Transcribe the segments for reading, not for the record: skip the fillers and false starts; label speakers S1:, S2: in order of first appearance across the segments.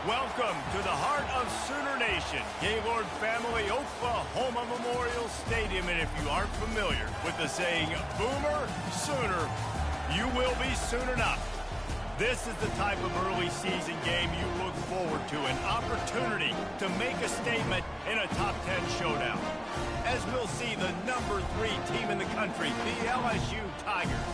S1: Welcome to the heart of Sooner Nation, Gaylord Family Oklahoma Memorial Stadium. And if you aren't familiar with the saying, Boomer Sooner, you will be soon enough. This is the type of early season game you look forward to, an opportunity to make a statement in a top 10 showdown. As we'll see the number 3 team in the country, the LSU Tigers,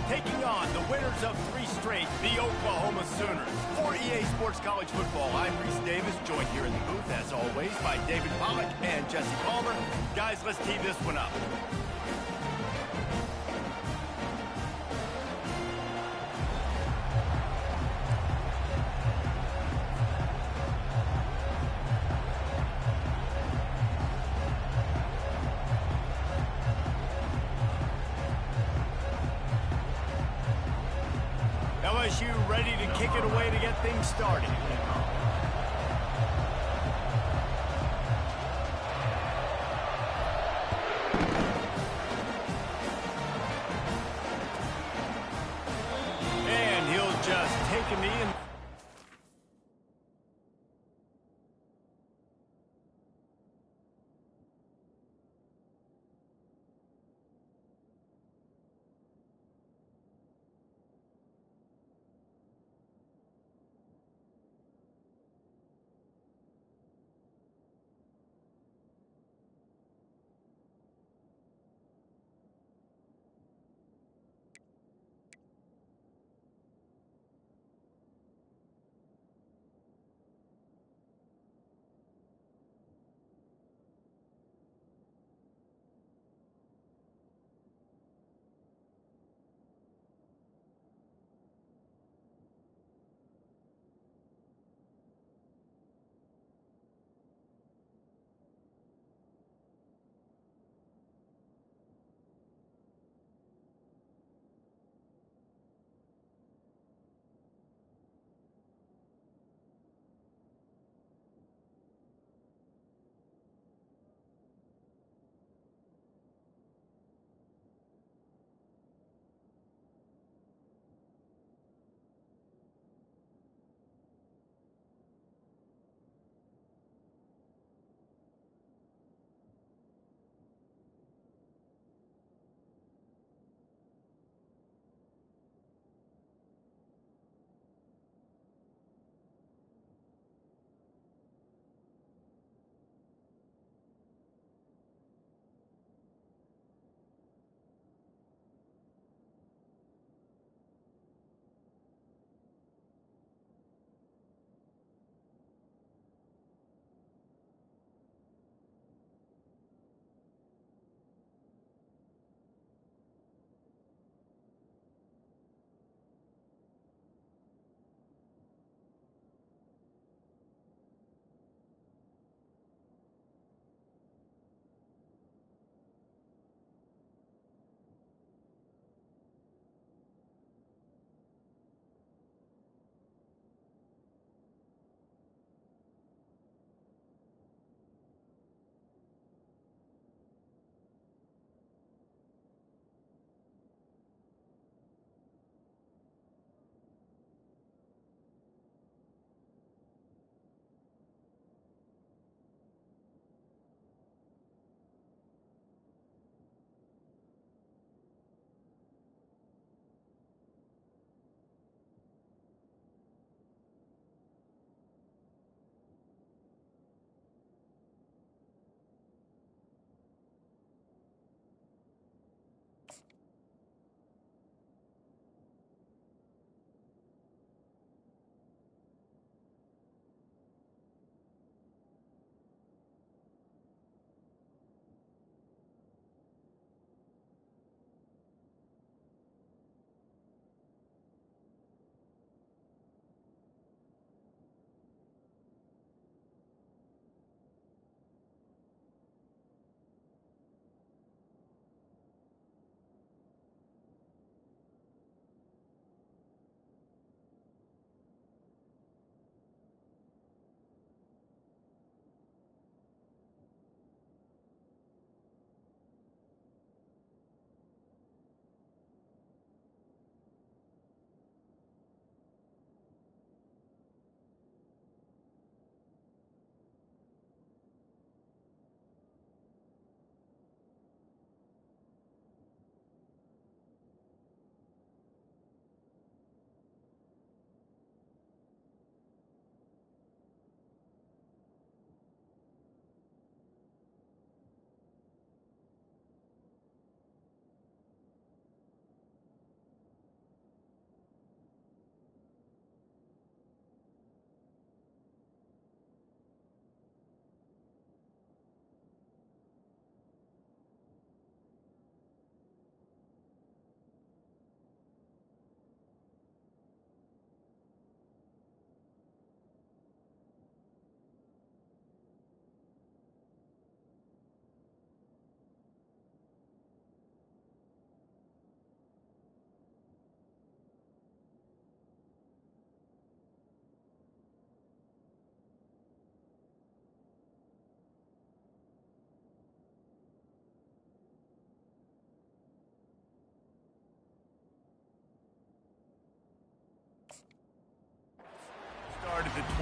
S1: taking on the winners of 3 straight, the Oklahoma Sooners. For EA Sports College Football, I'm Reese Davis, joined here in the booth, as always, by David Pollack and Jesse Palmer. Guys, let's tee this one up. LSU ready to kick it away to get things started. And he'll just take a knee and...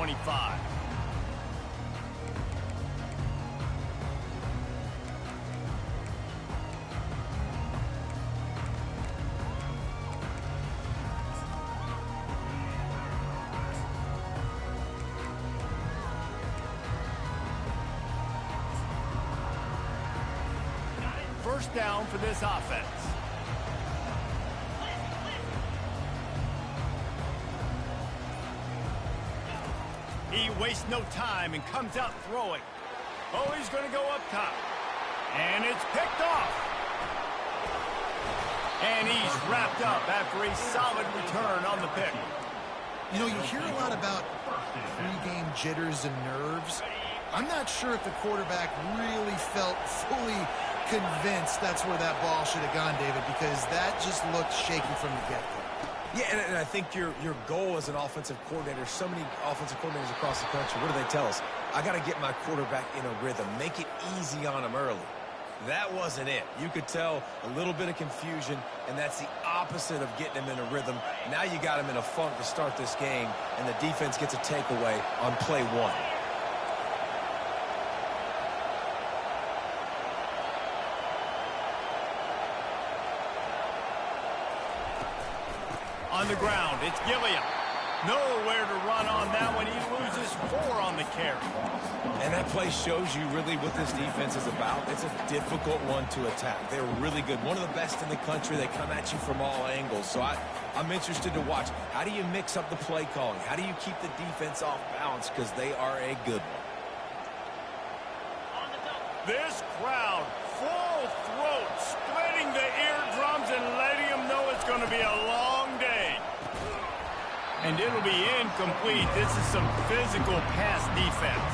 S1: 25. First down for this offense. He wastes no time and comes out throwing. Oh, he's going to go up top. And it's picked off. And he's wrapped up after a solid return on the pick.
S2: You know, you hear a lot about pre-game jitters and nerves. I'm not sure if the quarterback really felt fully convinced that's where that ball should have gone, David, because that just looked shaky from the get-go.
S3: Yeah, and I think your goal as an offensive coordinator, so many offensive coordinators across the country, what do they tell us? I got to get my quarterback in a rhythm, make it easy on him early. That wasn't it. You could tell a little bit of confusion, and that's the opposite of getting him in a rhythm. Now you got him in a funk to start this game, and the defense gets a takeaway on play one.
S1: On the ground, it's Gilliam. Nowhere to run on that one. He loses 4 on the carry.
S3: And that play shows you really what this defense is about. It's a difficult one to attack. They're really good. One of the best in the country. They come at you from all angles. So I'm interested to watch. How do you mix up the play calling? How do you keep the defense off balance? Because they are a good one.
S1: This crowd, full throat, splitting the eardrums and letting them know it's going to be a long day. And it'll be incomplete. This is some physical pass defense.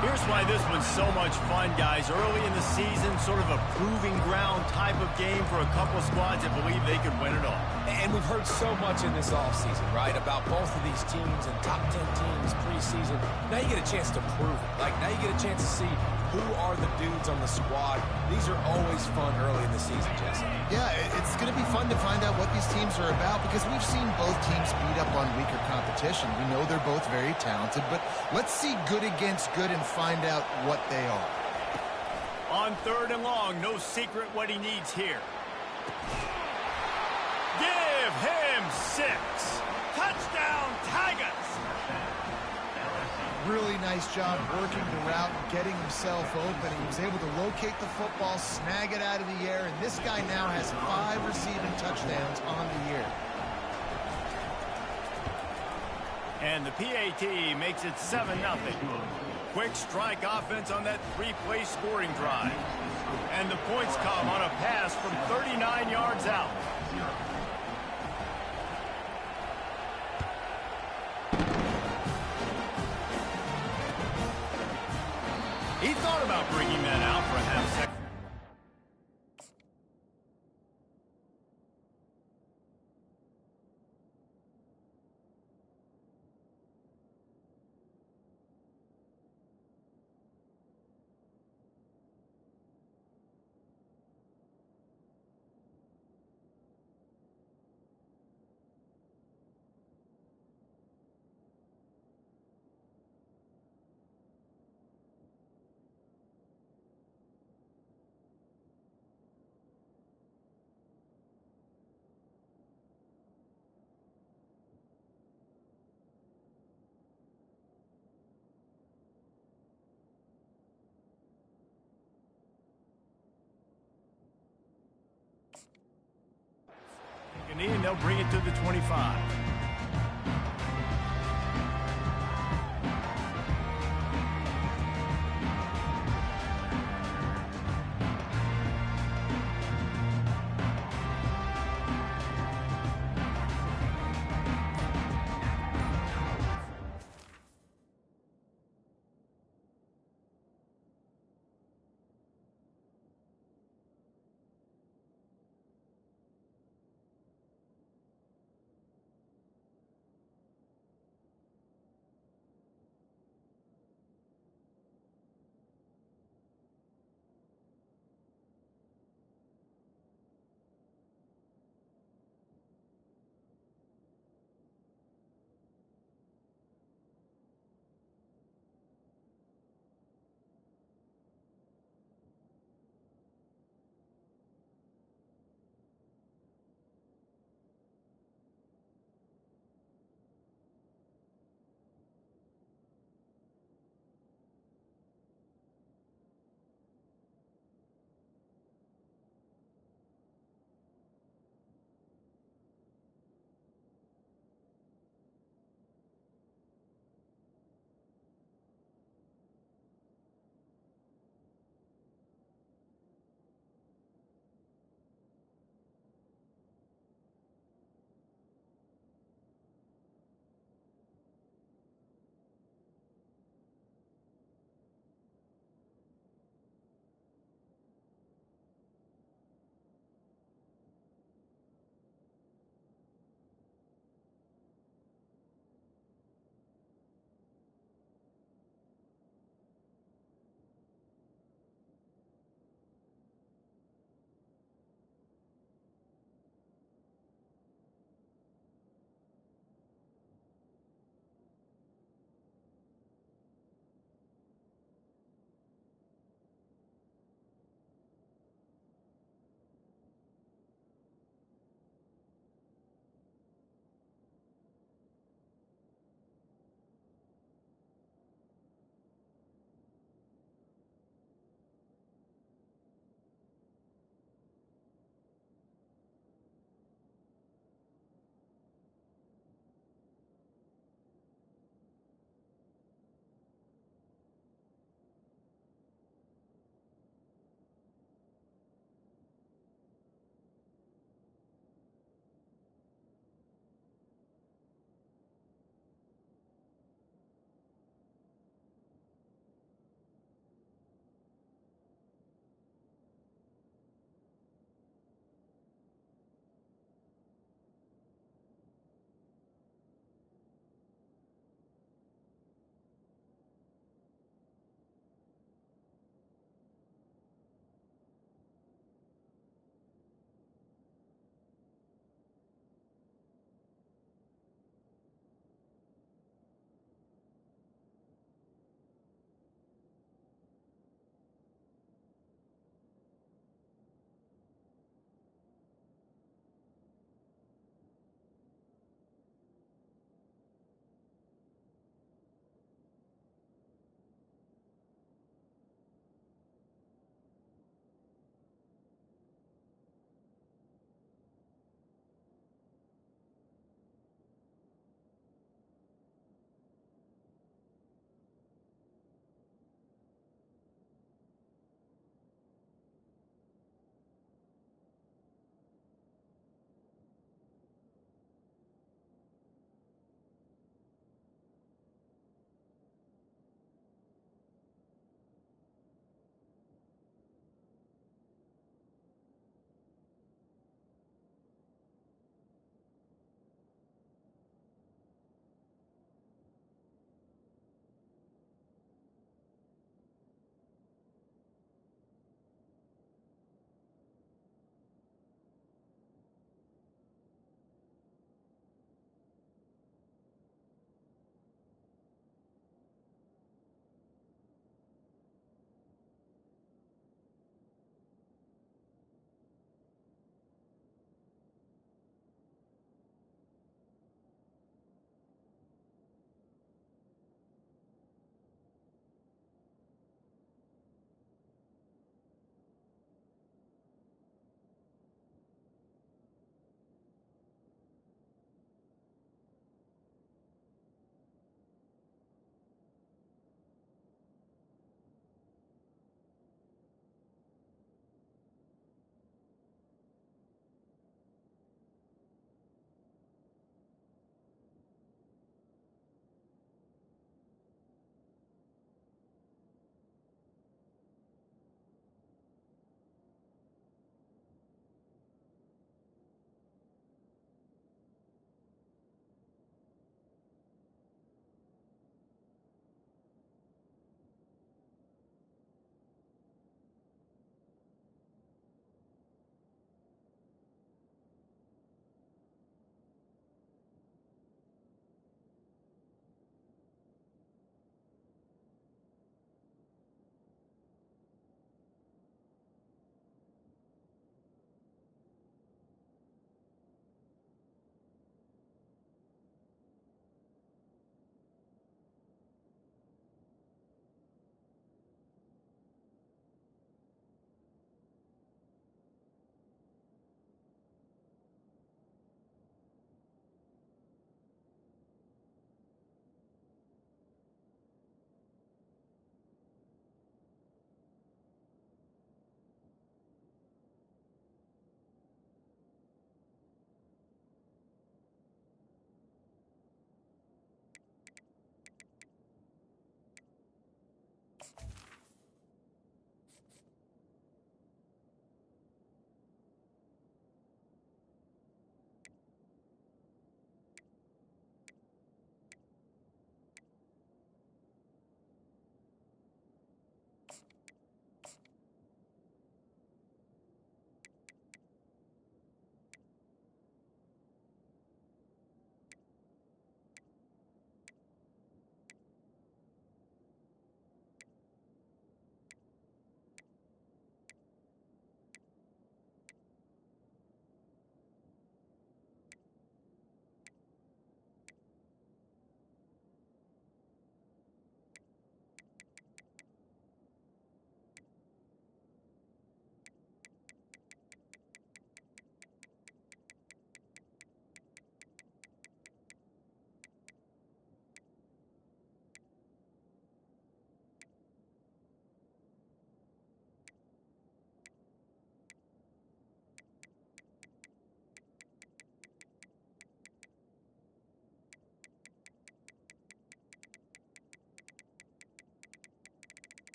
S1: Here's why this one's so much fun, guys. Early in the season, sort of a proving ground type of game for a couple squads that believe they could win it all.
S3: And we've heard so much in this offseason, right, about both of these teams and top 10 teams preseason. Now you get a chance to prove it. Like, now you get a chance to see who are the dudes on the squad. These are always fun early in the season, Jesse.
S2: Yeah, it's going to be fun to find out what these teams are about because we've seen both teams beat up on weaker competition. We know they're both very talented, but let's see good against good and find out what they are.
S1: On 3rd and long, no secret what he needs here. Give him 6. Touchdown, Tigers!
S2: Really nice job working the route, getting himself open. He was able to locate the football, snag it out of the air, and this guy now has 5 receiving touchdowns on the year.
S1: And the PAT makes it 7-0. Quick strike offense on that 3-play scoring drive. And the points come on a pass from 39 yards out. He thought about bringing that out for a half second. And they'll bring it to the 25.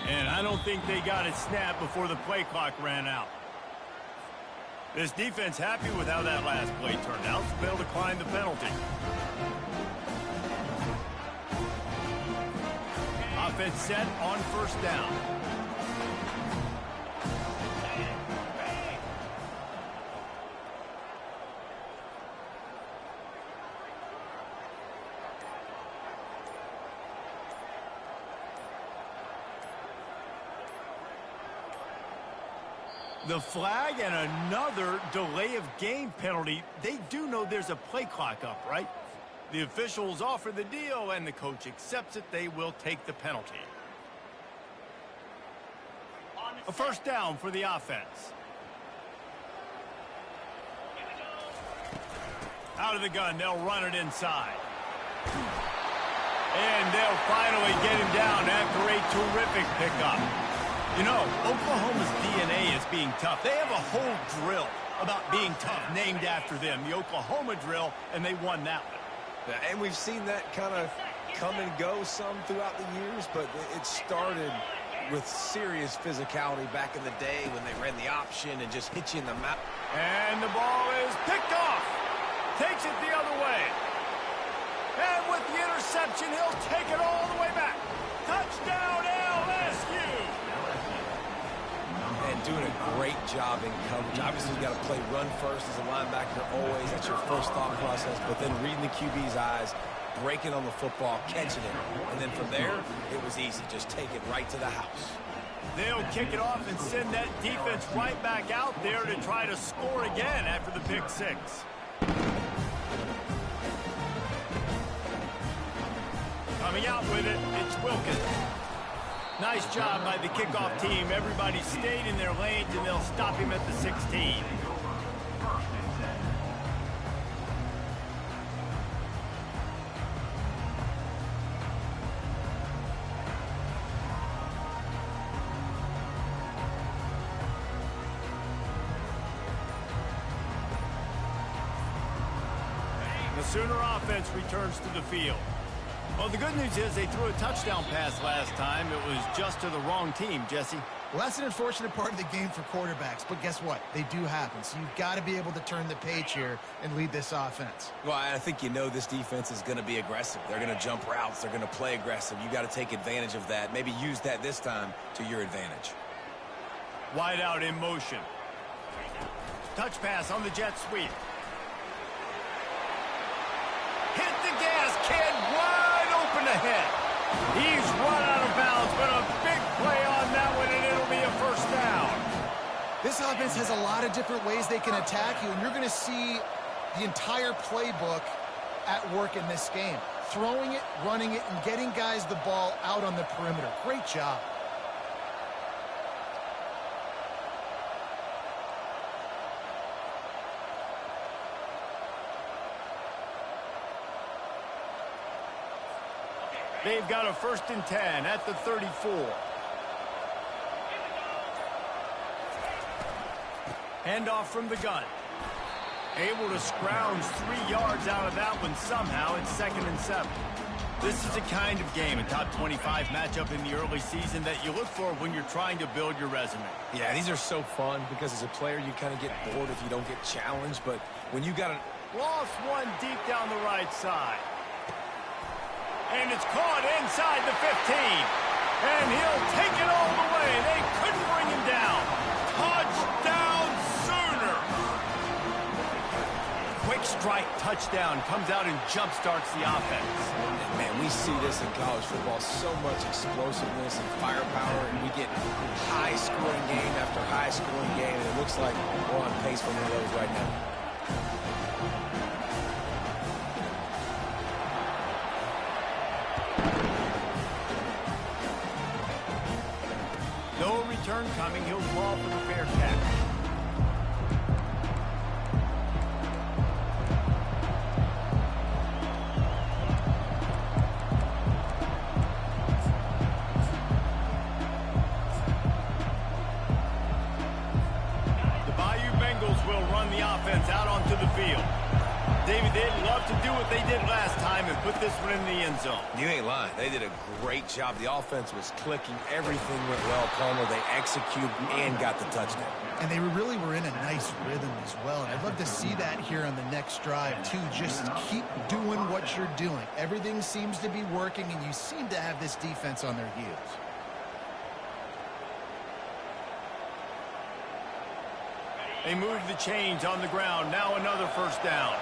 S1: And I don't think they got it snapped before the play clock ran out. This defense happy with how that last play turned out, so they'll decline the penalty. Offense set on first down. The flag and another delay of game penalty. They do know there's a play clock up, right? The officials offer the deal, and the coach accepts it. They will take the penalty. A first down for the offense. Out of the gun, they'll run it inside. And they'll finally get him down after a terrific pickup. You know, Oklahoma's DNA is being tough. They have a whole drill about being tough named after them, the Oklahoma drill, and they won that one.
S3: Yeah, and we've seen that kind of come and go some throughout the years, but it started with serious physicality back in the day when they ran the option and just hit you in the mouth.
S1: And the ball is picked off. Takes it the other way. And with the interception, he'll take it all the way back. Touchdown, LSU!
S3: And doing a great job in coverage. Obviously, you got to play run first as a linebacker always. That's your first thought process. But then reading the QB's eyes, breaking on the football, catching it. And then from there, it was easy. Just take it right to the house.
S1: They'll kick it off and send that defense right back out there to try to score again after the pick six. Coming out with it, it's Wilkins. Nice job by the kickoff team. Everybody stayed in their lanes, and they'll stop him at the 16. The Sooner offense returns to the field. Well, the good news is they threw a touchdown pass last time. It was just to the wrong team, Jesse.
S2: Well, that's an unfortunate part of the game for quarterbacks, but guess what? They do happen, so you've got to be able to turn the page here and lead this offense.
S3: Well, I think you know this defense is going to be aggressive. They're going to jump routes. They're going to play aggressive. You got to take advantage of that. Maybe use that this time to your advantage.
S1: Wide out in motion. Touch pass on the jet sweep. Hit the gas, kid. Wide open ahead. He's run out of bounds, but a big play on that one, and it'll be a first down.
S2: This offense has a lot of different ways they can attack you, and you're going to see the entire playbook at work in this game. Throwing it, running it, and getting guys the ball out on the perimeter. Great job.
S1: They've got a 1st and 10 at the 34. Handoff from the gun. Able to scrounge 3 yards out of that one somehow. It's 2nd and 7. This is the kind of game, a top 25 matchup in the early season, that you look for when you're trying to build your resume.
S3: Yeah, these are so fun because as a player, you kind of get bored if you don't get challenged. But when you got a...
S1: Lost one deep down the right side. And it's caught inside the 15. And he'll take it all the way. They couldn't bring him down. Touchdown, Sooner. Quick strike touchdown comes out and jumpstarts the offense.
S3: And man, we see this in college football. So much explosiveness and firepower. And we get high-scoring game after high-scoring game. And it looks like we're on pace for one of those right now.
S1: No return coming. He'll fall for the fair catch. The Bayou Bengals will run the offense out onto the field. David, they'd love to do what they did last time and put this one in the end zone.
S3: You ain't lying. They did a great job. The offense was clicking. Everything went well, Palmer. They executed and got the touchdown.
S2: And they really were in a nice rhythm as well. And I'd love to see that here on the next drive, too. Just keep doing what you're doing. Everything seems to be working, and you seem to have this defense on their heels.
S1: They moved the chains on the ground. Now another first down.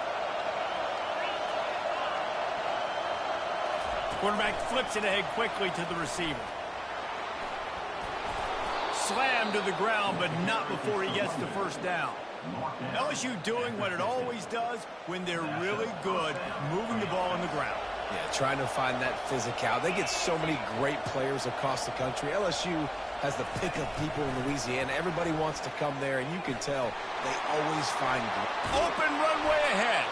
S1: Quarterback flips it ahead quickly to the receiver. Slammed to the ground, but not before he gets the first down. LSU doing what it always does when they're really good, moving the ball on the ground.
S3: Yeah, trying to find that physical. They get so many great players across the country. LSU has the pick of people in Louisiana. Everybody wants to come there, and you can tell they always find
S1: open runway ahead.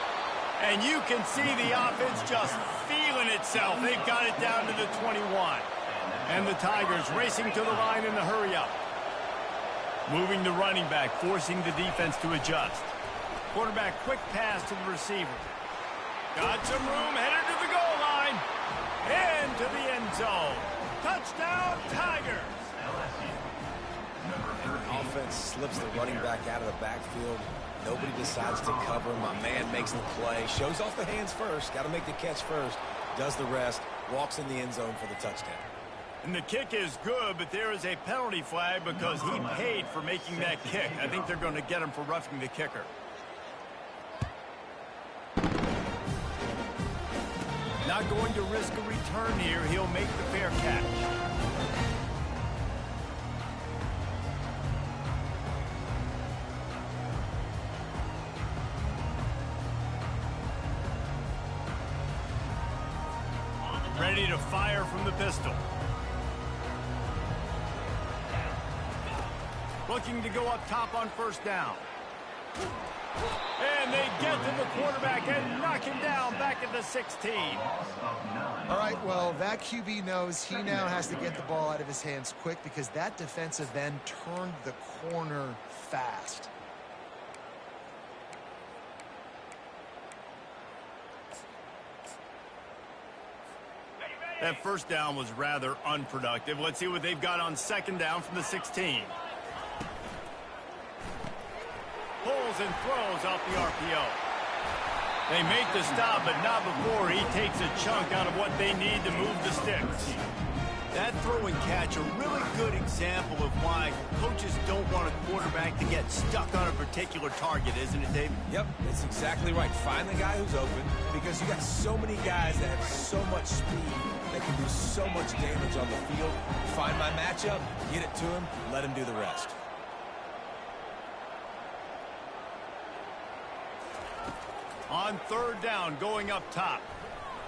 S1: And you can see the offense just feeling itself. They've got it down to the 21. And the Tigers racing to the line in the hurry-up. Moving the running back, forcing the defense to adjust. Quarterback, quick pass to the receiver. Got some room, headed to the goal line. Into the end zone. Touchdown, Tigers.
S3: Offense slips the running back out of the backfield. Nobody decides to cover him. My man makes the play. Shows off the hands first. Got to make the catch first. Does the rest. Walks in the end zone for the touchdown.
S1: And the kick is good, but there is a penalty flag because he paid for making that kick. I think they're going to get him for roughing the kicker. Not going to risk a return here. He'll make the fair catch. Ready to fire from the pistol. Looking to go up top on first down. And they get to the quarterback and knock him down back at the 16.
S2: All right, well, that QB knows he now has to get the ball out of his hands quick because that defensive end turned the corner fast.
S1: That first down was rather unproductive. Let's see what they've got on second down from the 16. Pulls and throws off the RPO. They make the stop, but not before he takes a chunk out of what they need to move the sticks. That throw and catch, a really good example of why coaches don't want a quarterback to get stuck on a particular target, isn't it, David?
S3: Yep, it's exactly right. Find the guy who's open because you got so many guys that have so much speed that can do so much damage on the field. Find my matchup, get it to him, let him do the rest.
S1: On third down, going up top.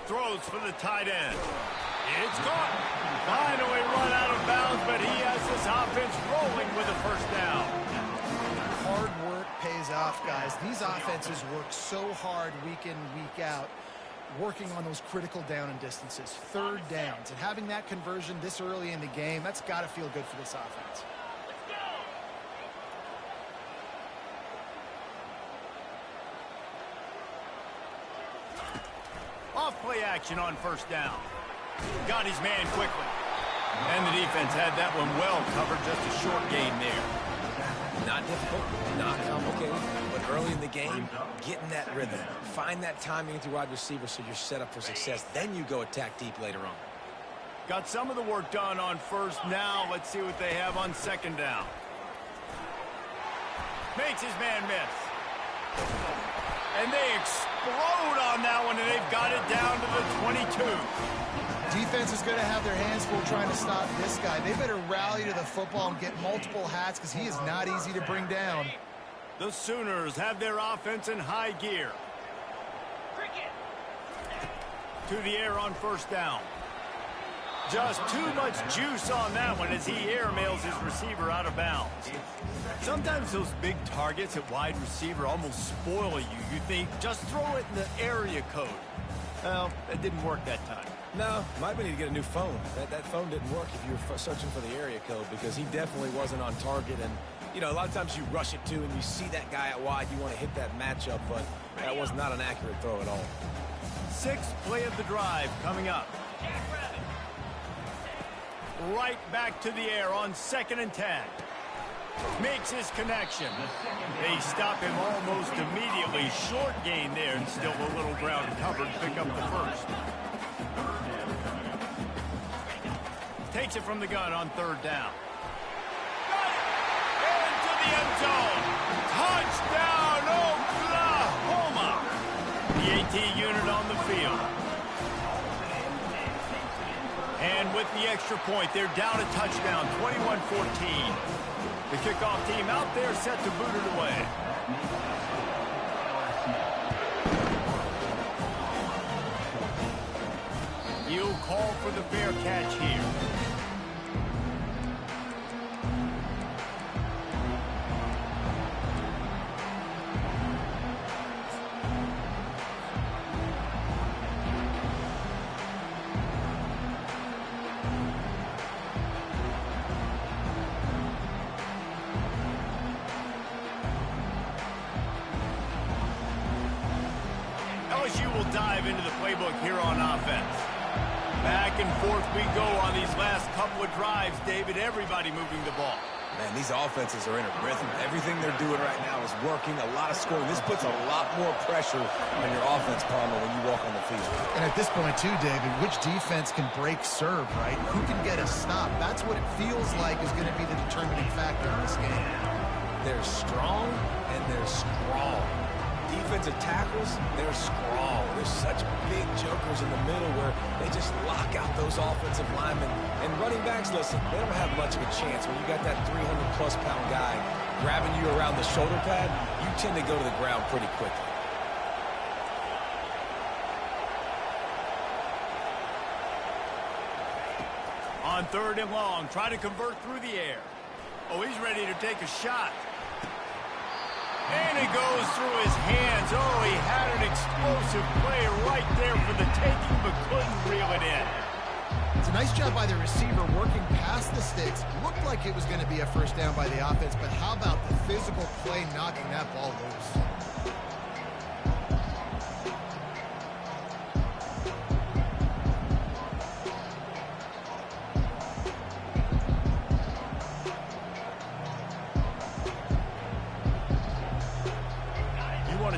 S1: Throws for the tight end. It's caught. Finally run out of bounds, but he has this offense rolling with a first down.
S2: Hard work pays off, guys. These offenses work so hard week in, week out, working on those critical down and distances, third downs. And having that conversion this early in the game, that's got to feel good for this offense.
S1: Off play action on first down. Got his man quickly. And the defense had that one well covered, just a short gain there.
S3: Not difficult, not complicated, but early in the game, getting that rhythm. Find that timing with your wide receiver so you're set up for success. Then you go attack deep later on.
S1: Got some of the work done on first. Now let's see what they have on second down. Makes his man miss. And they explode on that one, and they've got it down to the 22.
S2: Defense is going to have their hands full trying to stop this guy. They better rally to the football and get multiple hats because he is not easy to bring down.
S1: The Sooners have their offense in high gear. To the air on first down. Just too much juice on that one as he airmails his receiver out of bounds. Sometimes those big targets at wide receiver almost spoil you. You think, just throw it in the area code. Well, that didn't work that time.
S3: No, might need to get a new phone. That phone didn't work if you were searching for the area code because he definitely wasn't on target. And, you know, a lot of times you rush it too and you see that guy out wide, you want to hit that matchup, but that was not an accurate throw at all.
S1: Sixth play of the drive coming up. Right back to the air on 2nd and 10. Makes his connection. They stop him almost immediately. Short gain there and still a little ground covered. Pick up the first. Takes it from the gun on 3rd down. Into the end zone. Touchdown, Oklahoma. The AT unit on the field. And with the extra point, they're down a touchdown, 21-14. The kickoff team out there set to boot it away. You'll call for the fair catch here. LSU will dive into the playbook here on offense. Back and forth we go on these last couple of drives, David. Everybody moving the ball.
S3: Man, these offenses are in a rhythm. Everything they're doing right now is working. A lot of scoring. This puts a lot more pressure on your offense, Palmer, when you walk on the field.
S2: And at this point, too, David, which defense can break serve, right? Who can get a stop? That's what it feels like is going to be the determining factor in this game.
S3: They're strong, and they're strong. Defensive tackles, they're strong. There's such big jokers in the middle where they just lock out those offensive linemen. And running backs, listen, they don't have much of a chance. When you got that 300-plus pound guy grabbing you around the shoulder pad, you tend to go to the ground pretty quickly.
S1: On 3rd and long, try to convert through the air. Oh, he's ready to take a shot. And it goes through his hands. Oh, he had an explosive play right there for the taking, but couldn't reel it in.
S2: It's a nice job by the receiver working past the sticks. Looked like it was going to be a first down by the offense, but how about the physical play knocking that ball loose?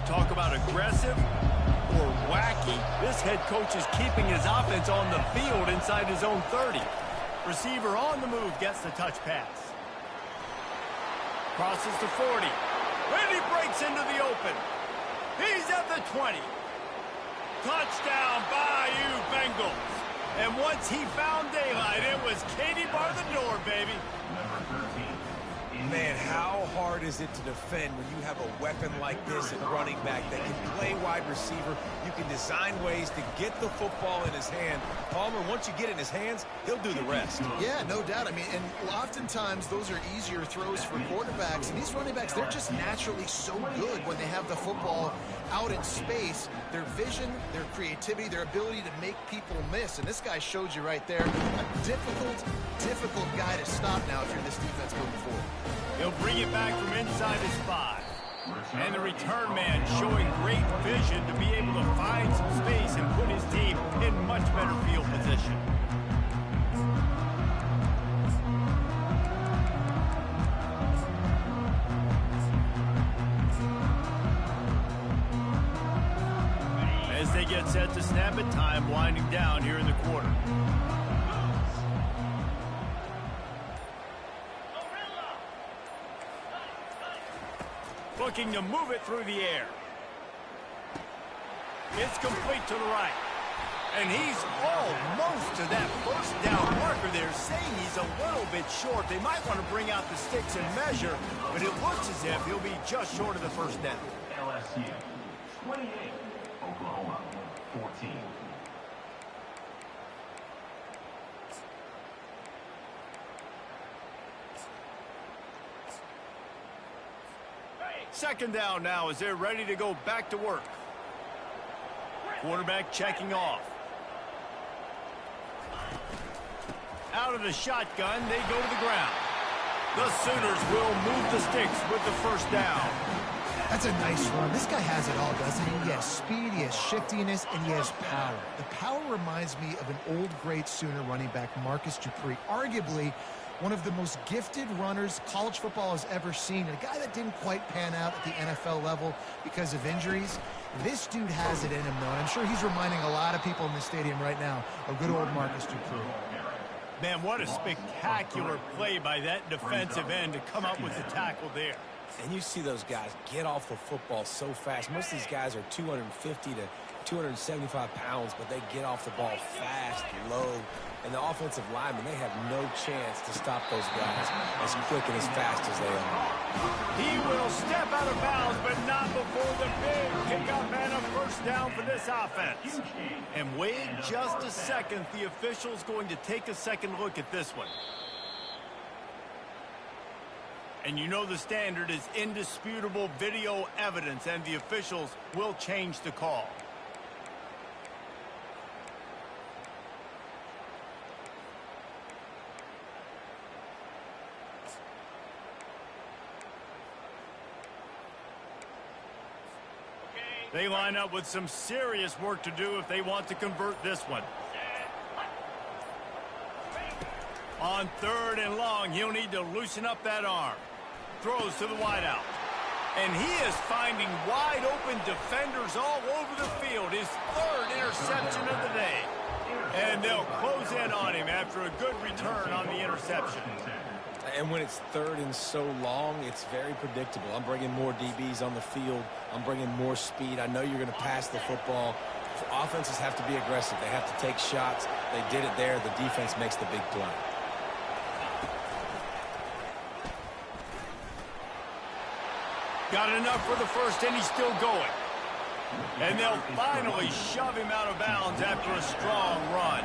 S1: Talk about aggressive or wacky. This head coach is keeping his offense on the field inside his own 30. Receiver on the move gets the touch pass. Crosses to 40. And he breaks into the open. He's at the 20. Touchdown, Bayou Bengals. And once he found daylight, it was Katie bar the door, baby.
S4: Number 13.
S3: Man, how hard is it to defend when you have a weapon like this at running back that can play wide receiver? You can design ways to get the football in his hand. Palmer, once you get it in his hands, he'll do the rest.
S2: Yeah, no doubt. I mean, and oftentimes those are easier throws for quarterbacks. And these running backs, they're just naturally so good when they have the football out in space. Their vision, their creativity, their ability to make people miss. And this guy showed you right there. A difficult guy to stop now if you're this defense moving forward.
S1: He'll bring it back from inside his 5. And the return man showing great vision to be able to find some space and put his team in much better field position. As they get set to snap it, time winding down here in the quarter. Looking to move it through the air. It's complete to the right. And he's almost to that first down marker there, saying he's a little bit short. They might want to bring out the sticks and measure, but it looks as if he'll be just short of the first down.
S4: LSU 28, Oklahoma 14.
S1: Second down now as they're ready to go back to work. Quarterback checking off. Out of the shotgun, they go to the ground. The Sooners will move the sticks with the first down.
S2: That's a nice run. This guy has it all, doesn't he? He has speed, he has shiftiness, and he has power. The power reminds me of an old great Sooner running back, Marcus Dupree. Arguably one of the most gifted runners college football has ever seen. And a guy that didn't quite pan out at the NFL level because of injuries. This dude has it in him, though. And I'm sure he's reminding a lot of people in the stadium right now of good old Marcus Dupree.
S1: Man, what a spectacular play by that defensive end to come up with the tackle there.
S3: And you see those guys get off the football so fast. Most of these guys are 250 to 275 pounds, but they get off the ball fast, low. And the offensive linemen, they have no chance to stop those guys as quick and as fast as they are.
S1: He will step out of bounds, but not before the big pickup and a first down for this offense. And wait just a second. The official's going to take a second look at this one. And you know the standard is indisputable video evidence, and the officials will change the call. They line up with some serious work to do if they want to convert this one. On 3rd and long, he'll need to loosen up that arm. Throws to the wideout. And he is finding wide open defenders all over the field. His 3rd interception of the day. And they'll close in on him after a good return on the interception.
S3: And when it's 3rd and so long, it's very predictable. I'm bringing more DBs on the field. I'm bringing more speed. I know you're going to pass the football. Offenses have to be aggressive. They have to take shots. They did it there. The defense makes the big play.
S1: Got enough for the first, and he's still going. And they'll finally shove him out of bounds after a strong run.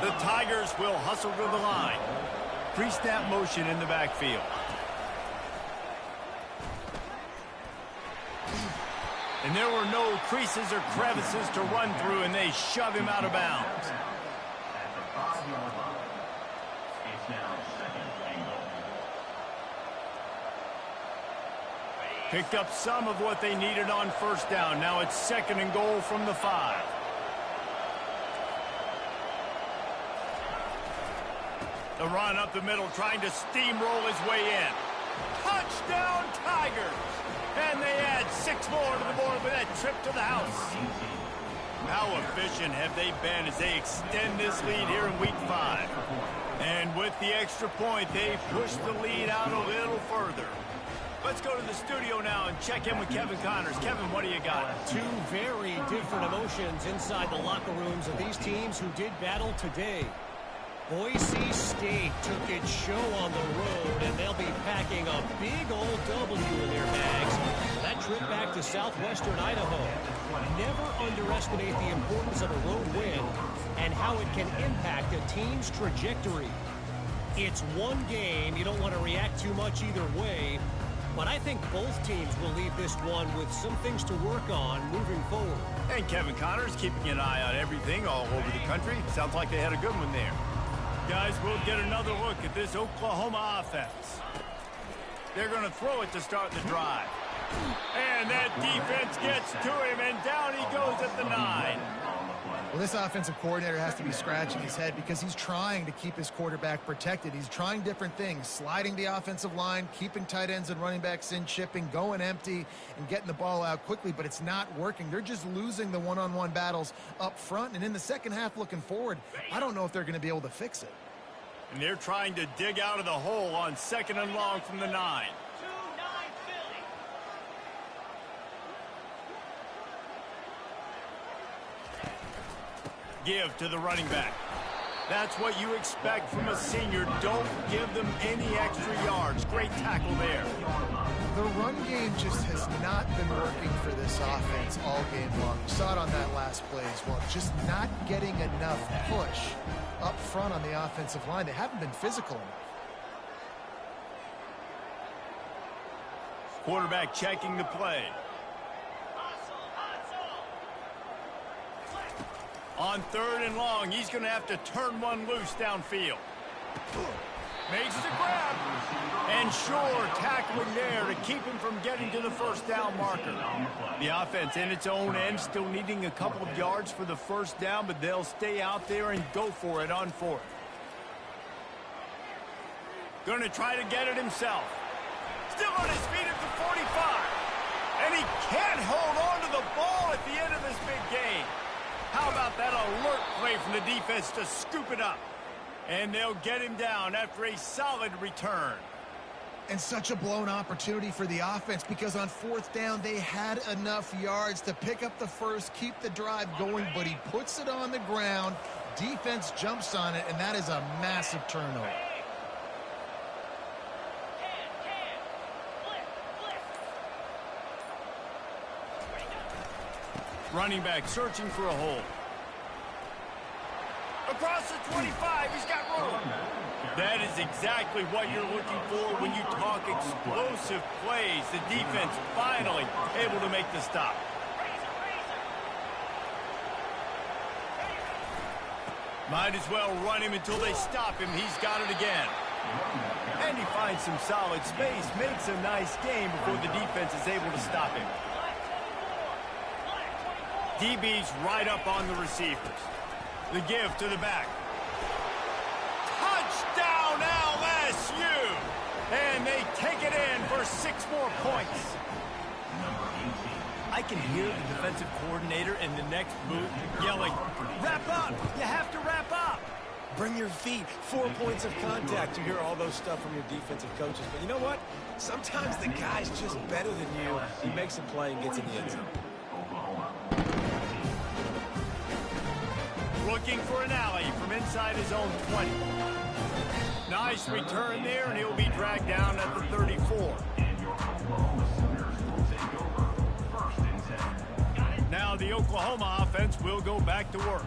S1: The Tigers will hustle to the line. Pre-snap motion in the backfield. And there were no creases or crevices to run through, and they shove him out of bounds.
S4: At the 5-yard line, it's now 2nd and goal.
S1: Picked up some of what they needed on first down. Now it's 2nd and goal from the 5. The run up the middle, trying to steamroll his way in. Touchdown, Tigers! And they add 6 more to the board with that trip to the house. How efficient have they been as they extend this lead here in Week 5? And with the extra point, they push the lead out a little further. Let's go to the studio now and check in with Kevin Connors. Kevin, what do you got?
S5: Two very different emotions inside the locker rooms of these teams who did battle today. Boise State took its show on the road, and they'll be packing a big old W in their bags for that trip back to southwestern Idaho. Never underestimate the importance of a road win and how it can impact a team's trajectory. It's one game. You don't want to react too much either way, but I think both teams will leave this one with some things to work on moving forward.
S1: And Kevin Connors keeping an eye on everything all over the country. Sounds like they had a good one there. Guys, we'll get another look at this Oklahoma offense. They're going to throw it to start the drive. And that defense gets to him, and down he goes at the 9.
S2: Well, this offensive coordinator has to be scratching his head because he's trying to keep his quarterback protected. He's trying different things, sliding the offensive line, keeping tight ends and running backs in, chipping, going empty, and getting the ball out quickly, but it's not working. They're just losing the one-on-one battles up front, and in the second half looking forward, I don't know if they're going to be able to fix it.
S1: And they're trying to dig out of the hole on 2nd and long from the 9. Give to the running back. That's what you expect from a senior. Don't give them any extra yards. Great tackle there.
S2: The run game just has not been working for this offense all game long. You saw it on that last play as well. Just not getting enough push up front on the offensive line. They haven't been physical enough.
S1: Quarterback checking the play. On 3rd and long, he's going to have to turn one loose downfield. Makes the grab. And sure, tackling there to keep him from getting to the first down marker. The offense in its own end still needing a couple of yards for the first down, but they'll stay out there and go for it on fourth. Going to try to get it himself. Still on his feet at the 45. And he can't hold on to the ball at the end of this big game. How about that alert play from the defense to scoop it up? And they'll get him down after a solid return.
S2: And such a blown opportunity for the offense because on fourth down, they had enough yards to pick up the first, keep the drive going, but he puts it on the ground. Defense jumps on it, and that is a massive turnover.
S1: Running back searching for a hole. Across the 25, he's got room. That is exactly what you're looking for when you talk explosive plays. The defense finally able to make the stop. Might as well run him until they stop him. He's got it again. And he finds some solid space, makes a nice game before the defense is able to stop him. DB's right up on the receivers. The give to the back. Touchdown LSU! And they take it in for 6 more points. I can hear the defensive coordinator in the next booth yelling, "Wrap up! You have to wrap up!"
S3: Bring your feet. 4 points of contact. You hear all those stuff from your defensive coaches. But you know what? Sometimes the guy's just better than you. He makes a play and gets in the end zone.
S1: Looking for an alley from inside his own 20. Nice return there, and he'll be dragged down at the 34. Now the Oklahoma offense will go back to work.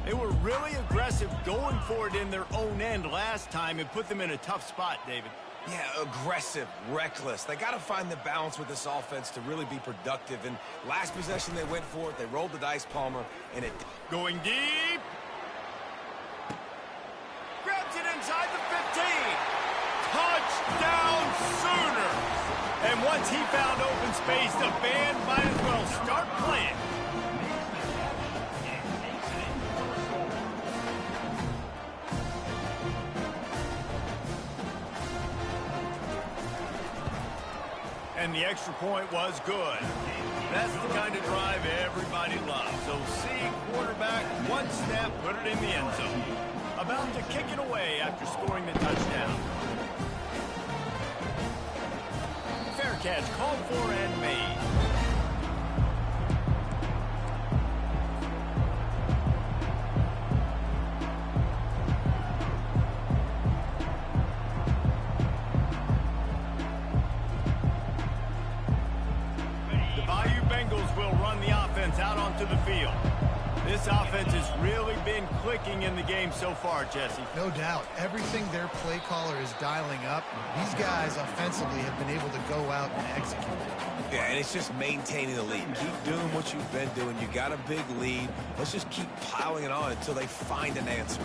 S1: They were really aggressive going for it in their own end last time and put them in a tough spot, David.
S3: Yeah, aggressive, reckless. They got to find the balance with this offense to really be productive. And last possession they went for it. They rolled the dice, Palmer, and it...
S1: Going deep. Grabs it inside the 15. Touchdown Sooners. And once he found open space, the band might as well start playing. And the extra point was good. That's the kind of drive everybody loves. So see quarterback, one snap, put it in the end zone. About to kick it away after scoring the touchdown. Fair catch called for and made. Out onto the field. This offense has really been clicking in the game so far, Jesse.
S2: No doubt. Everything their play caller is dialing up, these guys offensively have been able to go out and execute.
S3: Yeah, and it's just maintaining the lead. Keep doing what you've been doing. You got a big lead. Let's just keep piling it on until they find an answer.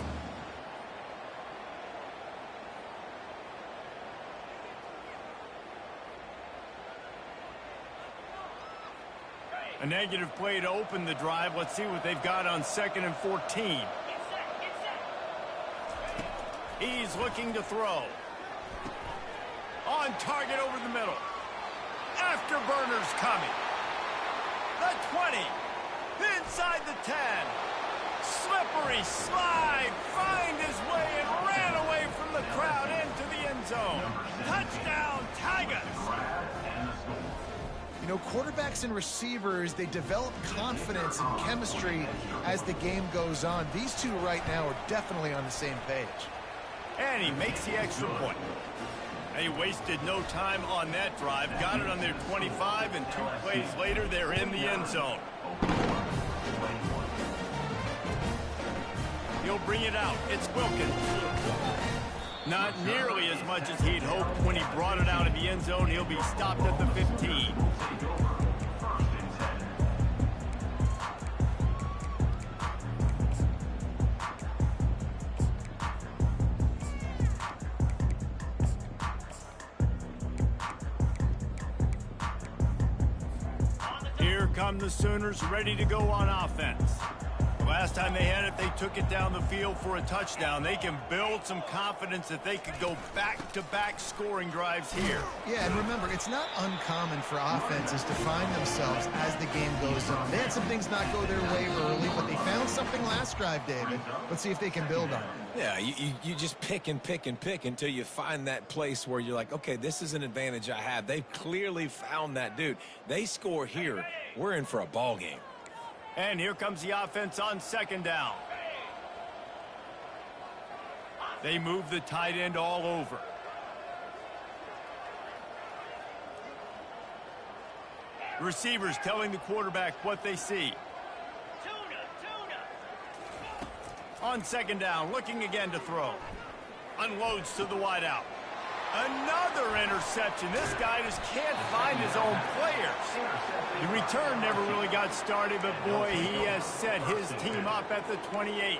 S1: A negative play to open the drive. Let's see what they've got on 2nd and 14. He's looking to throw. On target over the middle. Afterburners coming. The 20. Inside the 10. Slippery slide. Find his way and ran away from the crowd into the end zone. Touchdown, Tigers.
S2: You know, quarterbacks and receivers, they develop confidence and chemistry as the game goes on. These two right now are definitely on the same page.
S1: And he makes the extra point. They wasted no time on that drive. Got it on their 25, and 2 plays later, they're in the end zone. He'll bring it out. It's Wilkins. Not nearly as much as he'd hoped when he brought it out of the end zone. He'll be stopped at the 15. come the Sooners, ready to go on offense. Last time they had it, they took it down the field for a touchdown. They can build some confidence that they could go back-to-back scoring drives here.
S2: Yeah, and remember, it's not uncommon for offenses to find themselves as the game goes on. They had some things not go their way early, but they found something last drive, David. Let's see if they can build on it.
S3: Yeah, you just pick and pick and pick until you find that place where you're like, okay, this is an advantage I have. They've clearly found that, dude. They score here, we're in for a ball game.
S1: And here comes the offense on second down. They move the tight end all over. Receivers telling the quarterback what they see. On second down, looking again to throw. Unloads to the wideout. Another interception. This guy just can't find his own players. The return never really got started, but boy, he has set his team up at the 28.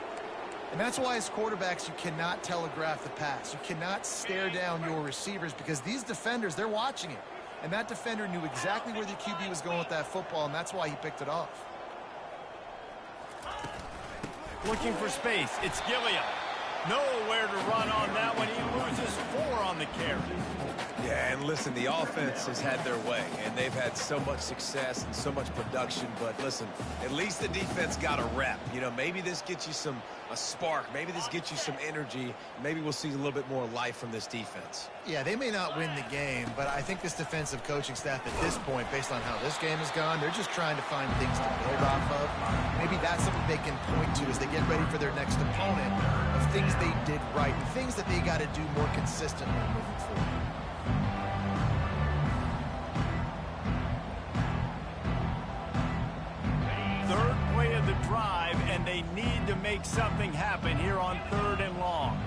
S2: And that's why as quarterbacks, you cannot telegraph the pass. You cannot stare down your receivers because these defenders, they're watching it. And that defender knew exactly where the QB was going with that football, and that's why he picked it off.
S1: Looking for space. It's Gilliam. Nowhere to run on that one. He loses 4 on the carry.
S3: Yeah, and listen, the offense has had their way, and they've had so much success and so much production. But listen, at least the defense got a rep. You know, maybe this gets you a spark. Maybe this gets you some energy. Maybe we'll see a little bit more life from this defense.
S2: Yeah, they may not win the game, but I think this defensive coaching staff at this point, based on how this game has gone, they're just trying to find things to build off of. Maybe that's something they can point to as they get ready for their next opponent of things they did right and things that they got to do more consistently moving forward.
S1: Third play of the drive, and they need to make something happen here on 3rd and long.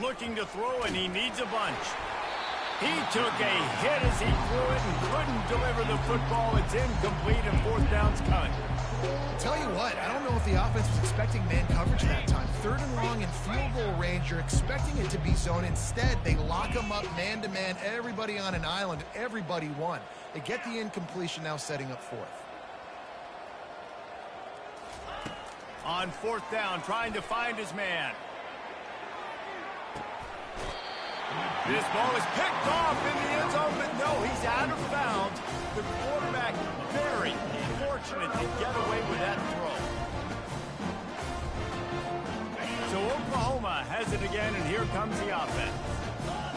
S1: Looking to throw, and he needs a bunch. He took a hit as he threw it and couldn't deliver the football. It's incomplete, and 4th down's coming.
S2: I'll tell you what, I don't know if the offense was expecting man coverage that time. 3rd and long in field goal range, you're expecting it to be zone. Instead, they lock them up man-to-man, everybody on an island, everybody won. They get the incompletion, now setting up 4th.
S1: On 4th down, trying to find his man. This ball is picked off in the end zone, but no, he's out of bounds. The quarterback very fortunate to get away with that throw. So Oklahoma has it again, and here comes the offense.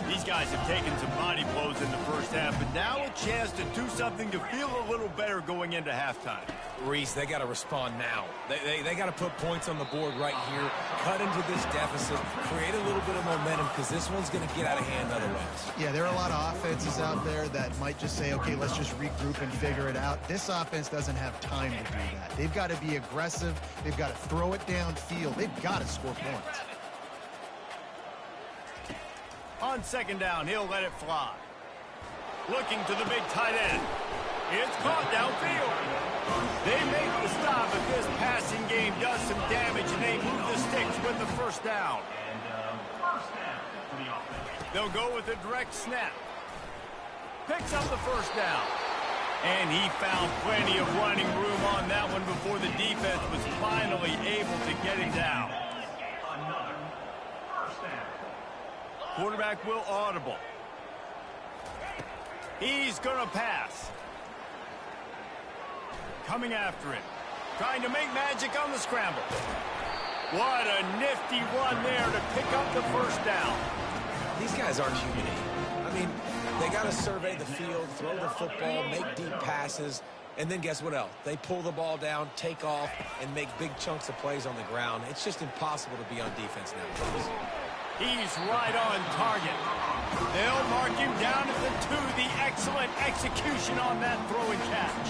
S1: These guys have taken some body blows in the first half, but now a chance to do something to feel a little better going into halftime.
S3: Reese, they got to respond now. They got to put points on the board right here, cut into this deficit, create a little bit of momentum because this one's going to get out of hand otherwise.
S2: Yeah, there are a lot of offenses out there that might just say, okay, let's just regroup and figure it out. This offense doesn't have time to do that. They've got to be aggressive. They've got to throw it downfield. They've got to score points.
S1: On 2nd down, he'll let it fly. Looking to the big tight end. It's caught downfield. They make the stop, but this passing game does some damage, and they move the sticks with the 1st down.
S4: First down for the offense.
S1: They'll go with a direct snap. Picks up the 1st down. And he found plenty of running room on that one before the defense was finally able to get him down.
S4: Another first down.
S1: Quarterback will audible. He's going to pass. Coming after it. Trying to make magic on the scramble. What a nifty run there to pick up the 1st down.
S3: These guys aren't human. I mean, they got to survey the field, throw the football, make deep passes, and then guess what else? They pull the ball down, take off, and make big chunks of plays on the ground. It's just impossible to be on defense now.
S1: He's right on target. They'll mark him down at the 2. The excellent execution on that throw and catch.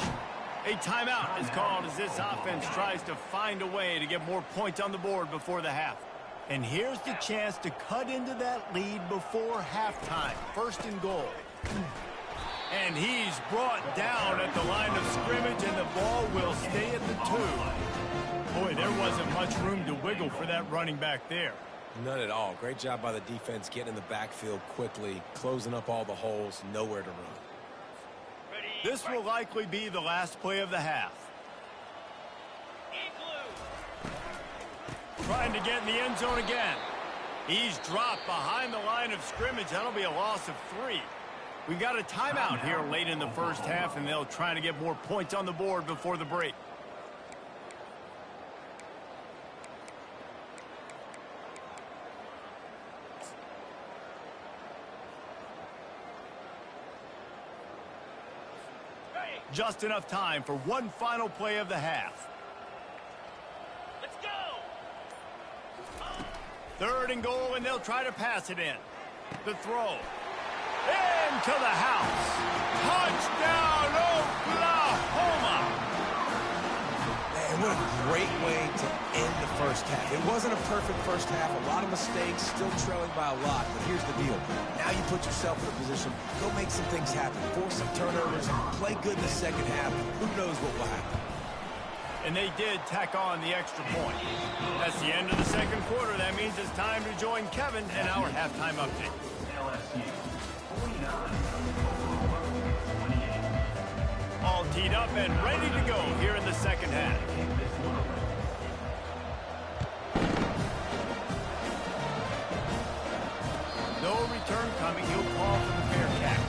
S1: A timeout is called as this offense tries to find a way to get more points on the board before the half. And here's the chance to cut into that lead before halftime. 1st and goal. And he's brought down at the line of scrimmage, and the ball will stay at the 2. Boy, there wasn't much room to wiggle for that running back there.
S3: None at all. Great job by the defense getting in the backfield quickly, closing up all the holes, nowhere to run.
S1: This will likely be the last play of the half. Trying to get in the end zone again. He's dropped behind the line of scrimmage. That'll be a loss of 3. We got a timeout here late in the first half, and they'll try to get more points on the board before the break. Just enough time for one final play of the half. Let's go! 3rd and goal, and they'll try to pass it in. The throw. Into the house. Touchdown, Oklahoma!
S3: Man, what a great way to end the first half. It wasn't a perfect first half. A lot of mistakes, still trailing by a lot. But here's the deal. Now you put yourself in a position, go make some things happen. Force some turnovers, play good in the second half. Who knows what will happen?
S1: And they did tack on the extra point. That's the end of the second quarter. That means it's time to join Kevin and our halftime update.
S4: LSU 49,
S1: All teed up and ready to go here in the second half. No return coming. He'll call for the fair catch.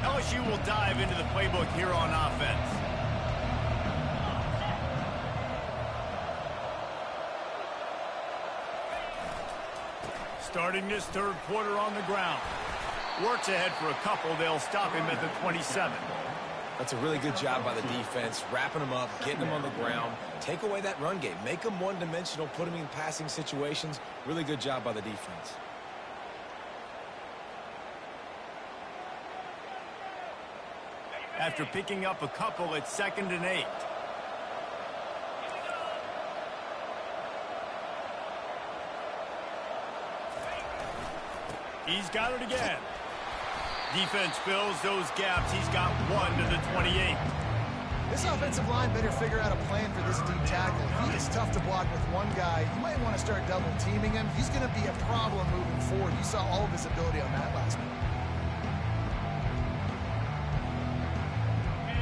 S1: LSU will dive into the playbook here on offense. Starting this third quarter on the ground. Works ahead for a couple. They'll stop him at the 27.
S3: That's a really good job by the defense, wrapping them up, getting them on the ground. Take away that run game. Make them one-dimensional, put them in passing situations. Really good job by the defense.
S1: After picking up a couple, it's 2nd and 8. He's got it again. Defense fills those gaps. He's got 1 to the 28.
S2: This offensive line better figure out a plan for this deep tackle. He is tough to block with one guy. You might want to start double teaming him. He's going to be a problem moving forward. You saw all of his ability on that last one.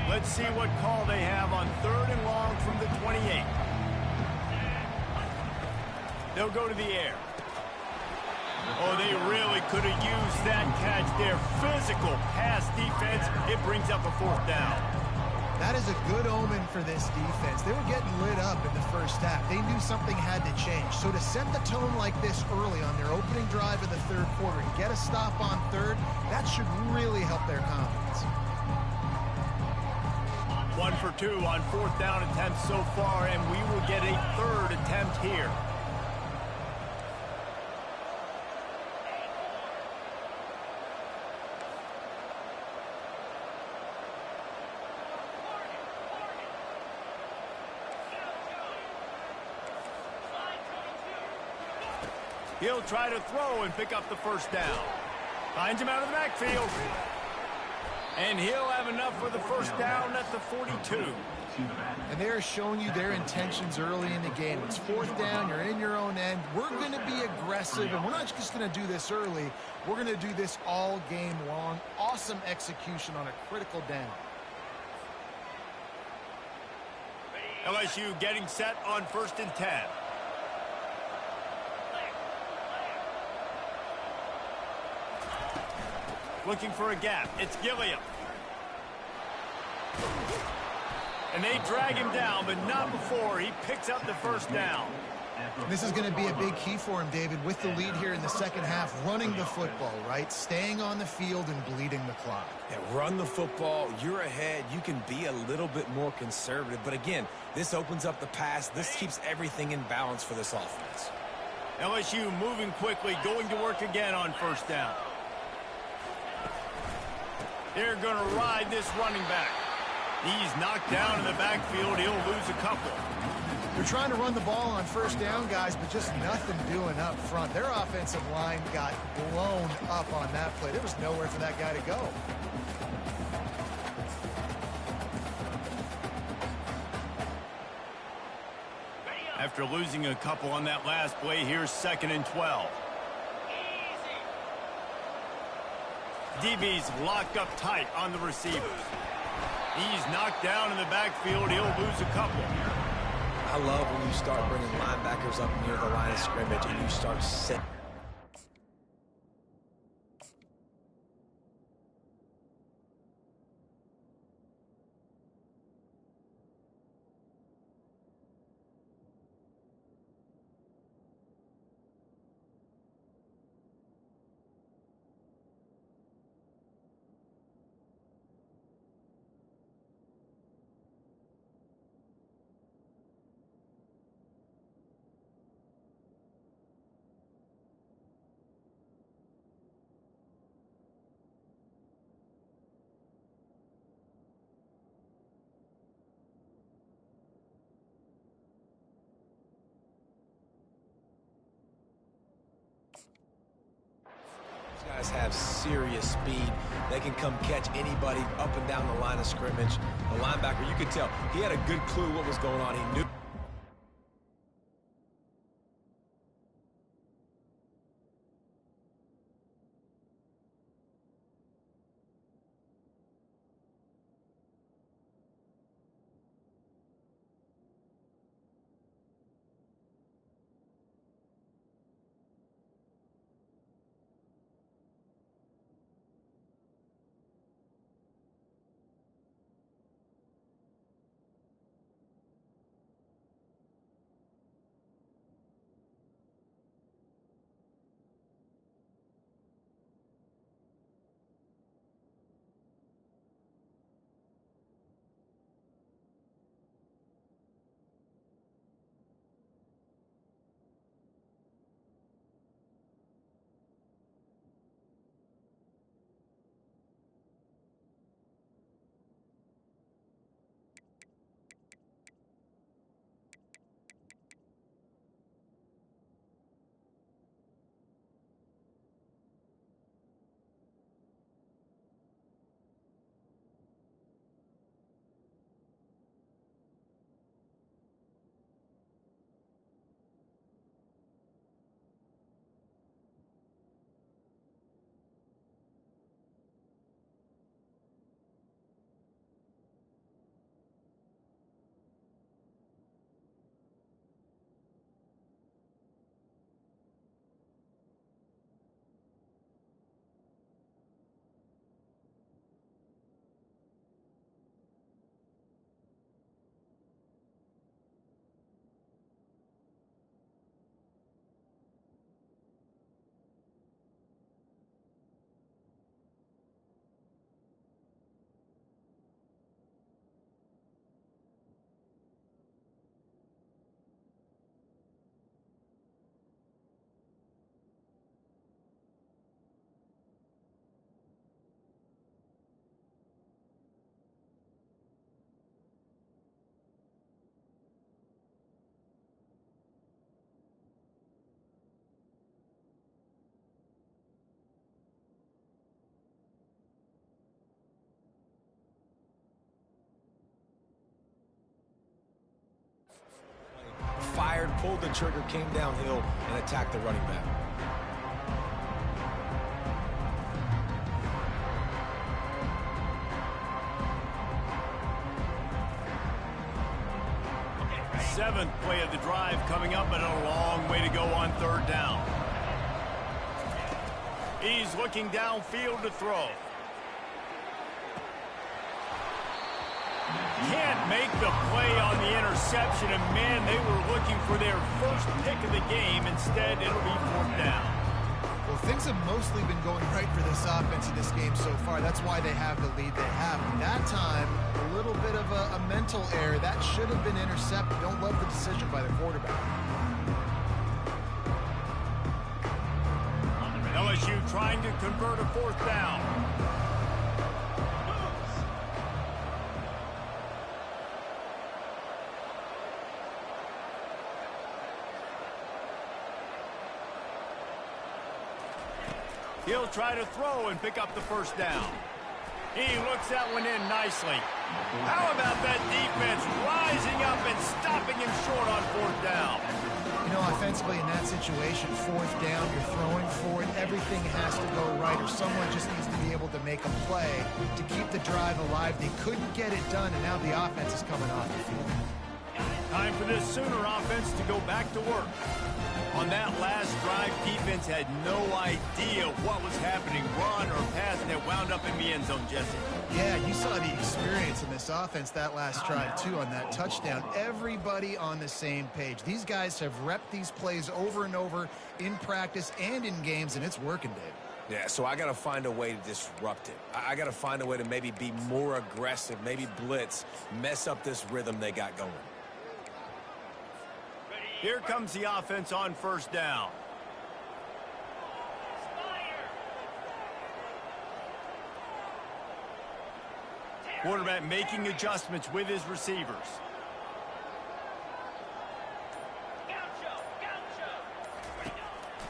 S1: Let's see what call they have on 3rd and long from the 28. They'll go to the air. Oh, they really could have used that catch there. Physical pass defense. It brings up a 4th down.
S2: That is a good omen for this defense. They were getting lit up in the first half. They knew something had to change. So to set the tone like this early on their opening drive of the third quarter and get a stop on 3rd, that should really help their confidence.
S1: 1 for 2 on 4th down attempts so far, and we will get a 3rd attempt here. He'll try to throw and pick up the 1st down. Finds him out of the backfield. And he'll have enough for the 1st down at the 42.
S2: And they're showing you their intentions early in the game. It's 4th down, you're in your own end. We're going to be aggressive, and we're not just going to do this early. We're going to do this all game long. Awesome execution on a critical down.
S1: LSU getting set on 1st and 10. Looking for a gap. It's Gilliam. And they drag him down, but not before he picks up the 1st down.
S2: This is going to be a big key for him, David, with the lead here in the second half, running the football, right? Staying on the field and bleeding the clock.
S3: Yeah, run the football. You're ahead. You can be a little bit more conservative. But again, this opens up the pass. This keeps everything in balance for this offense.
S1: LSU moving quickly, going to work again on 1st down. They're going to ride this running back. He's knocked down in the backfield. He'll lose a couple.
S2: They're trying to run the ball on first down, guys, but just nothing doing up front. Their offensive line got blown up on that play. There was nowhere for that guy to go.
S1: After losing a couple on that last play, here's 2nd and 12. DB's locked up tight on the receivers. He's knocked down in the backfield. He'll lose a couple.
S3: I love when you start bringing linebackers up near the line of scrimmage and you start setting. Guys have serious speed. They can come catch anybody up and down the line of scrimmage. The linebacker, you could tell, he had a good clue what was going on. He knew. Fired, pulled the trigger, came downhill, and attacked the running back.
S1: Seventh play of the drive coming up, and a long way to go on 3rd down. He's looking downfield to throw. Can't make the play on the interception, and man, they were looking for their first pick of the game. Instead, it'll be 4th down.
S2: Well, things have mostly been going right for this offense in this game so far. That's why they have the lead they have. That time, a little bit of a mental error. That should have been intercepted. Don't love the decision by the quarterback.
S1: LSU trying to convert a 4th down. He'll try to throw and pick up the first down. He looks that one in nicely. How about that defense rising up and stopping him short on fourth down?
S2: You know, offensively in that situation, fourth down, you're throwing for it, everything has to go right, or someone just needs to be able to make a play to keep the drive alive. They couldn't get it done, and now the offense is coming off the field.
S1: Time for this Sooner offense to go back to work. On that last drive, defense had no idea what was happening, run or pass, and it wound up in the end zone, Jesse.
S2: Yeah, you saw the experience in this offense that last drive, too, on that touchdown. Everybody on the same page. These guys have repped these plays over and over in practice and in games, and it's working, Dave.
S3: Yeah, so I got to find a way to disrupt it. I got to find a way to maybe be more aggressive, maybe blitz, mess up this rhythm they got going.
S1: Here comes the offense on first down. Quarterback making adjustments with his receivers.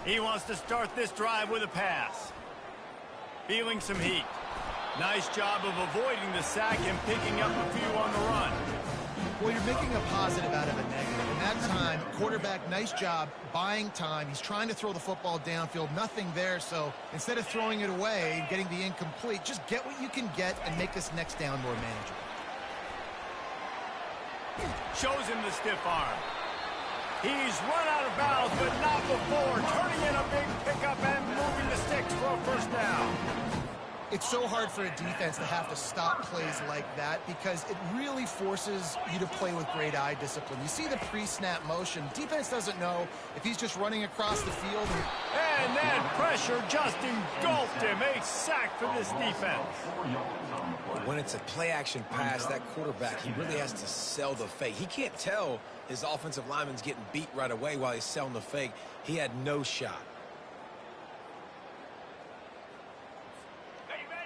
S1: He wants to start this drive with a pass. Feeling some heat. Nice job of avoiding the sack and picking up a few on the run.
S2: Well, you're making a positive out of a negative. In that time, quarterback, nice job, buying time. He's trying to throw the football downfield. Nothing there, so instead of throwing it away and getting the incomplete, just get what you can get and make this next down more manageable.
S1: Shows him the stiff arm. He's run out of bounds, but not before turning in a big pickup and moving the sticks for a first down.
S2: It's so hard for a defense to have to stop plays like that because it really forces you to play with great eye discipline. You see the pre-snap motion. Defense doesn't know if he's just running across the field.
S1: And then pressure just engulfed him. A sack for this defense.
S3: When it's a play-action pass, that quarterback, he really has to sell the fake. He can't tell his offensive lineman's getting beat right away while he's selling the fake. He had no shot.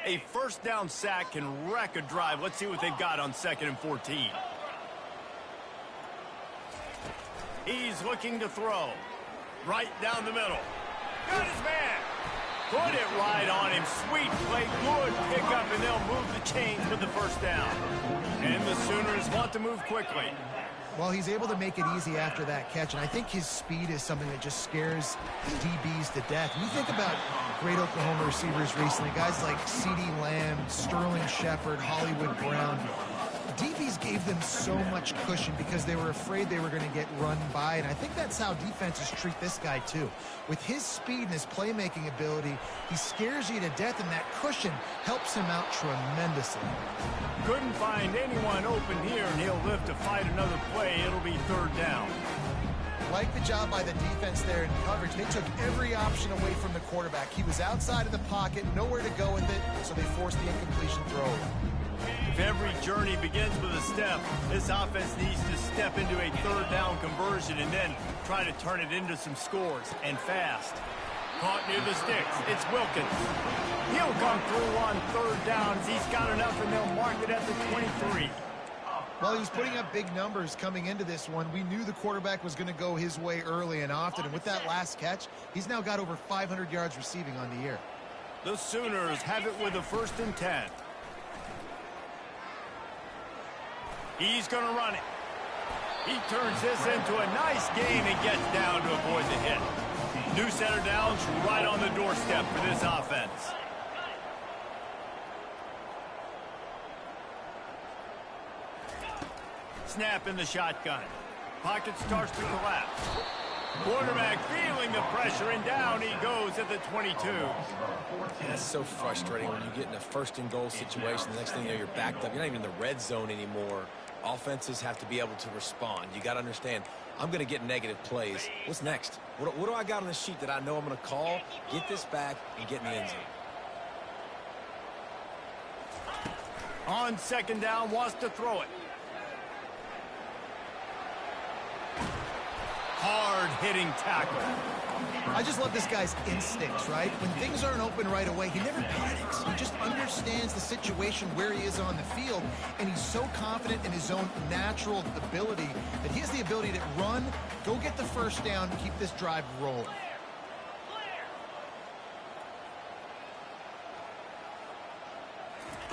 S1: A first down sack can wreck a drive. Let's see what they've got on 2nd and 14. He's looking to throw. Right down the middle. Got his man. Put it right on him. Sweet play. Good pickup, and they'll move the chains with the first down. And the Sooners want to move quickly.
S2: Well, he's able to make it easy after that catch, and I think his speed is something that just scares DBs to death. When you think about great Oklahoma receivers recently, guys like CeeDee Lamb, Sterling Shepard, Hollywood Brown, DBs gave them so much cushion because they were afraid they were going to get run by, and I think that's how defenses treat this guy too. With his speed and his playmaking ability, he scares you to death, and that cushion helps him out tremendously.
S1: Couldn't find anyone open here, and he'll live to fight another play. It'll be 3rd down.
S2: Like the job by the defense there in coverage. They took every option away from the quarterback. He was outside of the pocket, nowhere to go with it, so they forced the incompletion throw.
S1: If every journey begins with a step, this offense needs to step into a 3rd down conversion and then try to turn it into some scores, and fast. Caught near the sticks. It's Wilkins. He'll come through on 3rd down as he's got enough, and they'll mark it at the 23.
S2: Well, he was putting up big numbers coming into this one. We knew the quarterback was going to go his way early and often, and with that last catch, he's now got over 500 yards receiving on the year.
S1: The Sooners have it with a 1st and 10. He's going to run it. He turns this into a nice gain and gets down to avoid the hit. New center downs right on the doorstep for this offense. Snap in the shotgun. Pocket starts to collapse. Quarterback feeling the pressure, and down he goes at the 22.
S3: That's so frustrating when you get in a 1st and goal situation. The next thing you know, you're backed up. You're not even in the red zone anymore. Offenses have to be able to respond. You got to understand, I'm going to get negative plays. What's next? What do I got on the sheet that I know I'm going to call, get this back, and get in the end zone?
S1: On 2nd down, wants to throw it. Hard-hitting tackle.
S2: I just love this guy's instincts, right? When things aren't open right away, he never panics. He just understands the situation where he is on the field, and he's so confident in his own natural ability that he has the ability to run, go get the 1st down, keep this drive rolling.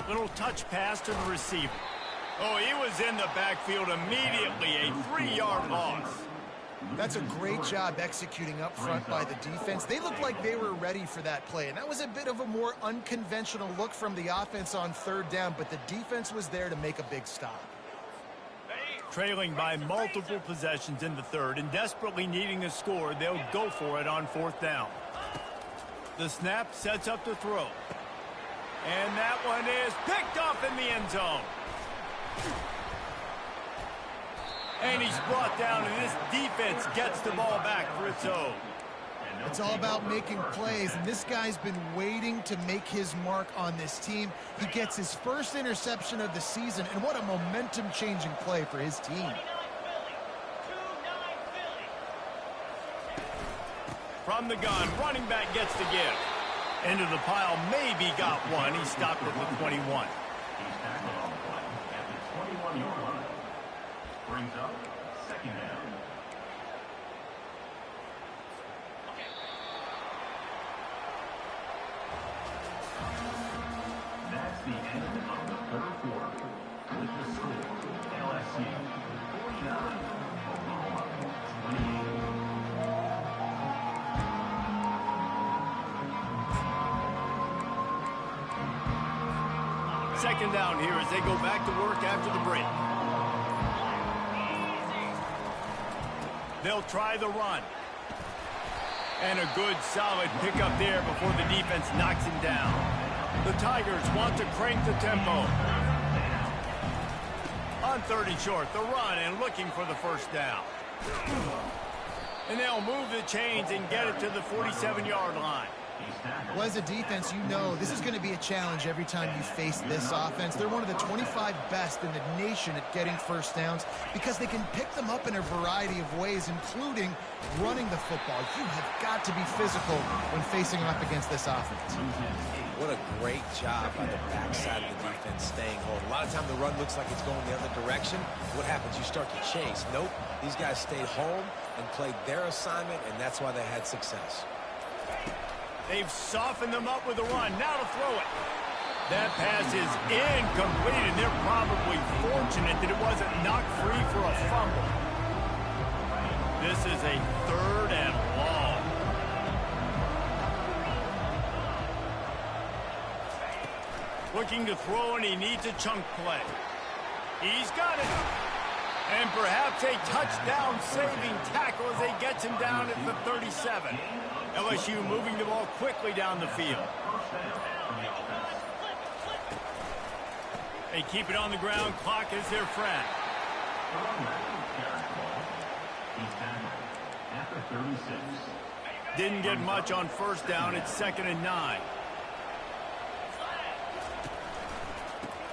S1: Little touch pass to the receiver. Oh, he was in the backfield immediately. A 3-yard loss.
S2: That's a great job executing up front by the defense. They looked like they were ready for that play, and that was a bit of a more unconventional look from the offense on third down, but the defense was there to make a big stop.
S1: Trailing by multiple possessions in the third and desperately needing a score, they'll go for it on fourth down. The snap sets up the throw. And that one is picked off in the end zone. And he's brought down, and this defense gets the ball back for its own.
S2: It's all about making plays, and this guy's been waiting to make his mark on this team. He gets his first interception of the season, and what a momentum-changing play for his team.
S1: From the gun, running back gets the give. Into the pile, maybe got one. He stopped at the 21.
S4: He's tackled on the play at the 21-yard line. Brings up second down. That's the end of the third quarter. With the score, LSU 49, Oklahoma 28.
S1: Second down here as they go back to work after the break. They'll try the run. And a good, solid pickup there before the defense knocks him down. The Tigers want to crank the tempo. On third and short, the run and looking for the first down. And they'll move the chains and get it to the 47-yard line.
S2: Well, as a defense, you know this is going to be a challenge every time you face this offense. They're one of the 25 best in the nation at getting first downs because they can pick them up in a variety of ways, including running the football. You have got to be physical when facing off against this offense.
S3: What a great job by the backside of the defense staying home. A lot of time the run looks like it's going the other direction. What happens? You start to chase. Nope. These guys stayed home and played their assignment, and that's why they had success.
S1: They've softened them up with a run. Now to throw it. That pass is incomplete, and they're probably fortunate that it wasn't knocked free for a fumble. This is a third and long. Looking to throw, and he needs a chunk play. He's got it. And perhaps a touchdown-saving tackle as they get him down at the 37. LSU moving the ball quickly down the field. They keep it on the ground. Clock is their friend. Didn't get much on first down. It's 2nd and 9.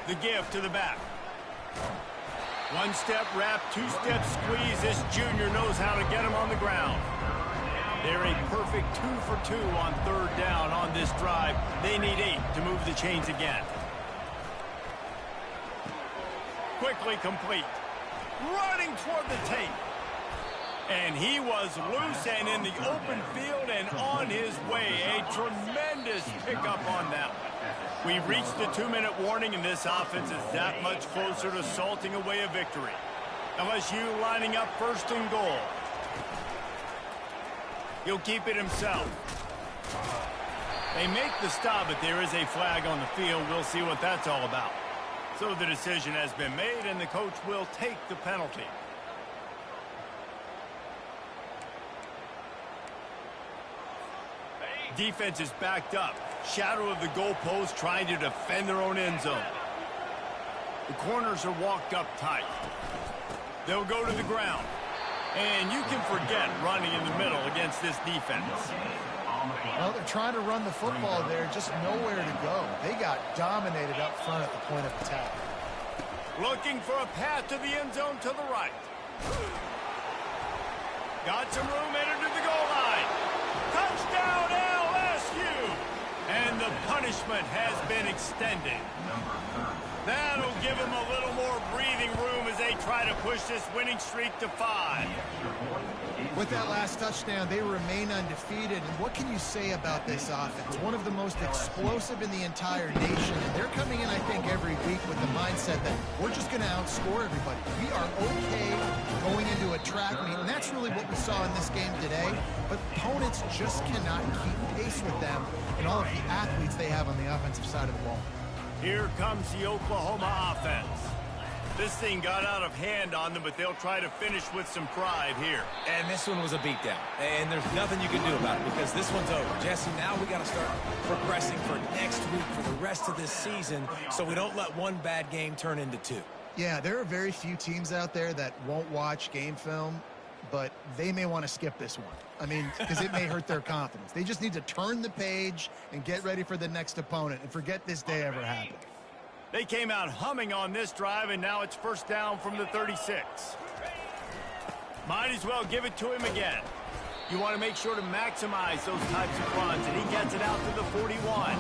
S1: The give to the back. One-step wrap, two-step squeeze. This junior knows how to get him on the ground. They're a perfect 2 for 2 on third down on this drive. They need 8 to move the chains again. Quickly complete. Running toward the tape. And he was loose and in the open field and on his way. A tremendous pickup on that one. We've reached the 2-minute warning, and this offense is that much closer to salting away a victory. LSU lining up 1st and goal. He'll keep it himself. They make the stop, but there is a flag on the field. We'll see what that's all about. So the decision has been made, and the coach will take the penalty. Defense is backed up. Shadow of the goalpost trying to defend their own end zone. The corners are walked up tight. They'll go to the ground. And you can forget running in the middle against this defense.
S2: Well, they're trying to run the football there, just nowhere to go. They got dominated up front at the point of attack.
S1: Looking for a path to the end zone to the right. Got some room, entered to the goal line. Touchdown, LSU! And the punishment has been extended. That'll give them a little more breathing room as they try to push this winning streak to 5.
S2: With that last touchdown, they remain undefeated. And what can you say about this offense? One of the most explosive in the entire nation. And they're coming in, I think, every week with the mindset that we're just going to outscore everybody. We are okay going into a track meet. And that's really what we saw in this game today. But opponents just cannot keep pace with them and all of the athletes they have on the offensive side of the ball.
S1: Here comes the Oklahoma offense. This thing got out of hand on them, but they'll try to finish with some pride here.
S3: And this one was a beatdown. And there's nothing you can do about it because this one's over. Jesse, now we got to start progressing for next week for the rest of this season so we don't let one bad game turn into two.
S2: Yeah, there are very few teams out there that won't watch game film, but they may want to skip this one. I mean, because it may hurt their confidence. They just need to turn the page and get ready for the next opponent and forget this day ever happened.
S1: They came out humming on this drive, and now it's first down from the 36. Might as well give it to him again. You want to make sure to maximize those types of runs, and he gets it out to the 41.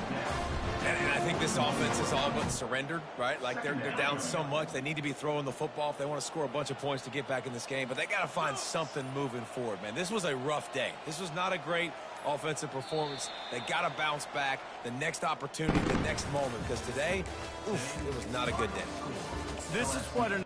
S3: And I think this offense is all but surrendered, right? Like they're down so much. They need to be throwing the football if they want to score a bunch of points to get back in this game. But they got to find something moving forward, man. This was a rough day. This was not a great offensive performance. They got to bounce back the next opportunity, the next moment. Because today, oof, it was not a good day.
S1: This is what an